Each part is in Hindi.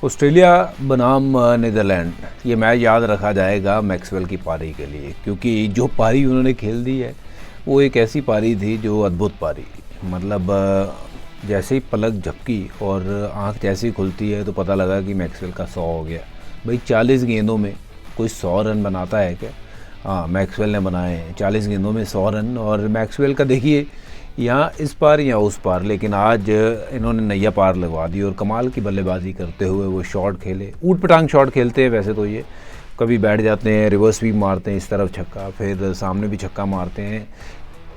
ऑस्ट्रेलिया बनाम नीदरलैंड, ये मैच याद रखा जाएगा मैक्सवेल की पारी के लिए, क्योंकि जो पारी उन्होंने खेल दी है वो एक ऐसी पारी थी जो अद्भुत पारी। मतलब जैसे ही पलक झपकी और आंख जैसे ही खुलती है तो पता लगा कि मैक्सवेल का 100 हो गया। भाई 40 गेंदों में कोई 100 रन बनाता है क्या? हाँ, मैक्सवेल ने बनाए हैं 40 गेंदों में 100 रन। और मैक्सवेल का देखिए यहाँ इस पार या उस पार, लेकिन आज इन्होंने नैया पार लगवा दी और कमाल की बल्लेबाजी करते हुए वो शॉट खेले। ऊट पटांग शॉट खेलते हैं वैसे तो, ये कभी बैठ जाते हैं, रिवर्स भी मारते हैं, इस तरफ छक्का, फिर सामने भी छक्का मारते हैं।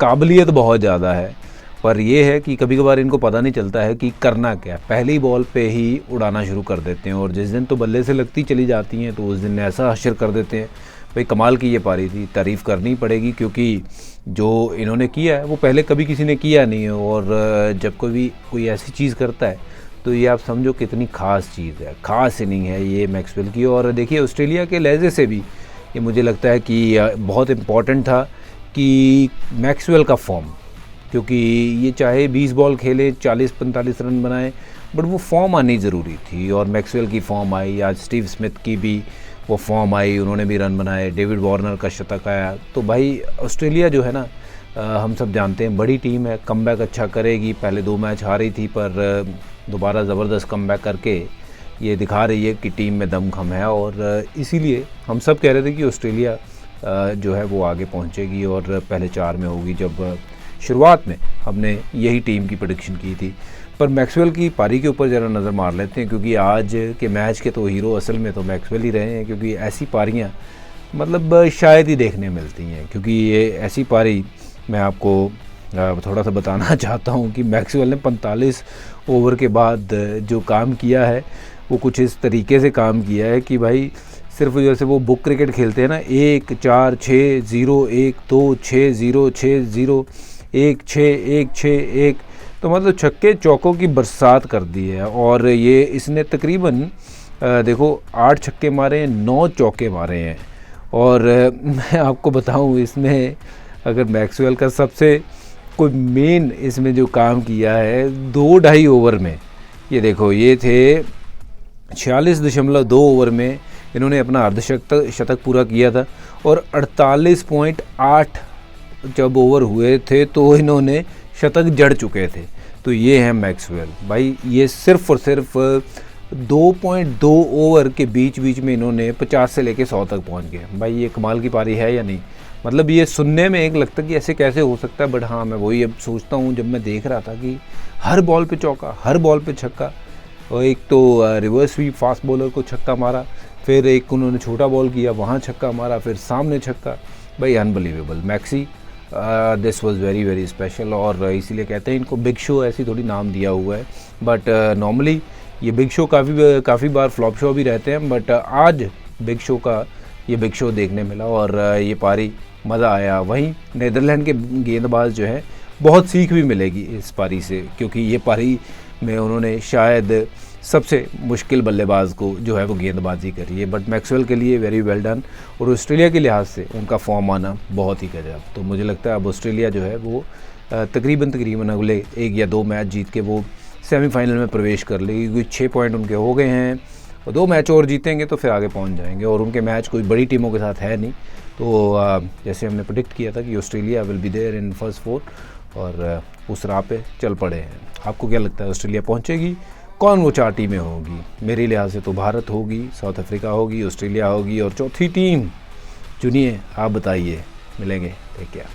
काबिलियत बहुत ज़्यादा है, पर यह है कि कभी कभार इनको पता नहीं चलता है कि करना क्या। पहली बॉल पे ही उड़ाना शुरू कर देते हैं और जिस दिन तो बल्ले से लगती चली जाती हैं तो उस दिन ऐसा हशर कर देते हैं। भाई कमाल की ये पारी थी, तारीफ़ करनी पड़ेगी, क्योंकि जो इन्होंने किया है वो पहले कभी किसी ने किया नहीं है। और जब कोई ऐसी चीज़ करता है तो ये आप समझो कितनी ख़ास चीज़ है, ख़ास इनिंग है ये मैक्सवेल की। और देखिए ऑस्ट्रेलिया के लहजे से भी ये मुझे लगता है कि बहुत इम्पॉर्टेंट था कि मैक्सवेल का फॉर्म, क्योंकि ये चाहे 20 बॉल खेले 40-45 रन बनाए, बट वो फॉर्म आनी ज़रूरी थी। और मैक्सवेल की फॉर्म आई, आज स्टीव स्मिथ की भी वो फॉर्म आई, उन्होंने भी रन बनाए, डेविड वार्नर का शतक आया। तो भाई ऑस्ट्रेलिया जो है ना, हम सब जानते हैं बड़ी टीम है, कमबैक अच्छा करेगी। पहले 2 मैच हारी थी, पर दोबारा ज़बरदस्त कमबैक करके ये दिखा रही है कि टीम में दमखम है। और इसीलिए हम सब कह रहे थे कि ऑस्ट्रेलिया जो है वो आगे पहुंचेगी और पहले 4 में होगी। जब शुरुआत में हमने यही टीम की प्रेडिक्शन की थी। पर मैक्सवेल की पारी के ऊपर ज़रा नज़र मार लेते हैं, क्योंकि आज के मैच के तो हीरो असल में तो मैक्सवेल ही रहे हैं। क्योंकि ऐसी पारियां मतलब शायद ही देखने मिलती हैं, क्योंकि ये ऐसी पारी मैं आपको थोड़ा सा बताना चाहता हूं कि मैक्सवेल ने 45 ओवर के बाद जो काम किया है वो कुछ इस तरीके से काम किया है कि भाई सिर्फ जैसे वो बुक क्रिकेट खेलते हैं ना, 1-4-6-0 1-2-6-0 6-0 1-6-1-6-1, तो मतलब छक्के चौकों की बरसात कर दी है। और ये इसने तकरीबन देखो 8 छक्के मारे हैं, 9 चौके मारे हैं। और मैं आपको बताऊं, इसमें अगर मैक्सवेल का सबसे कोई मेन इसमें जो काम किया है 2-2.5 ओवर में, ये देखो ये थे 46.2 ओवर में इन्होंने अपना अर्धशतक पूरा किया था। और 48.8 जब ओवर हुए थे तो इन्होंने शतक जड़ चुके थे। तो ये है मैक्सवेल भाई, ये सिर्फ और सिर्फ 2.2 ओवर के बीच में इन्होंने 50 से लेके 100 तक पहुंच गए। भाई ये कमाल की पारी है या नहीं? मतलब ये सुनने में एक लगता है कि ऐसे कैसे हो सकता है, बट हाँ मैं वही अब सोचता हूँ जब मैं देख रहा था कि हर बॉल पे चौका, हर बॉल पे छक्का। और एक तो रिवर्स भी फास्ट बॉलर को छक्का मारा, फिर एक उन्होंने छोटा बॉल किया वहाँ छक्का मारा, फिर सामने छक्का। भाई unbelievable maxi, this was very very special. और इसीलिए कहते हैं इनको बिग शो, ऐसी थोड़ी नाम दिया हुआ है। बट नॉर्मली ये बिग शो काफ़ी बार फ्लॉप शो भी रहते हैं, बट आज बिग शो देखने मिला और ये पारी मज़ा आया। वहीं नीदरलैंड के गेंदबाज जो है बहुत सीख भी मिलेगी इस पारी से, क्योंकि ये पारी में उन्होंने शायद सबसे मुश्किल बल्लेबाज को जो है वो गेंदबाजी करी है। बट मैक्सवेल के लिए वेरी वेल डन, और ऑस्ट्रेलिया के लिहाज से उनका फॉर्म आना बहुत ही गजब। तो मुझे लगता है अब ऑस्ट्रेलिया जो है वो तकरीबन अगले 1 या 2 मैच जीत के वो सेमीफाइनल में प्रवेश कर लेगी, क्योंकि 6 पॉइंट उनके हो गए हैं और 2 मैच और जीतेंगे तो फिर आगे पहुंच जाएंगे। और उनके मैच कोई बड़ी टीमों के साथ है नहीं, तो जैसे हमने प्रेडिक्ट किया था कि Australia will be there in first 4, और उस राह पे चल पड़े हैं। आपको क्या लगता है ऑस्ट्रेलिया पहुंचेगी? कौन वो 4 टीमें होगी? मेरे लिहाज से तो भारत होगी, साउथ अफ्रीका होगी, ऑस्ट्रेलिया होगी, और चौथी टीम चुनिए, आप बताइए। मिलेंगे, टेक केयर।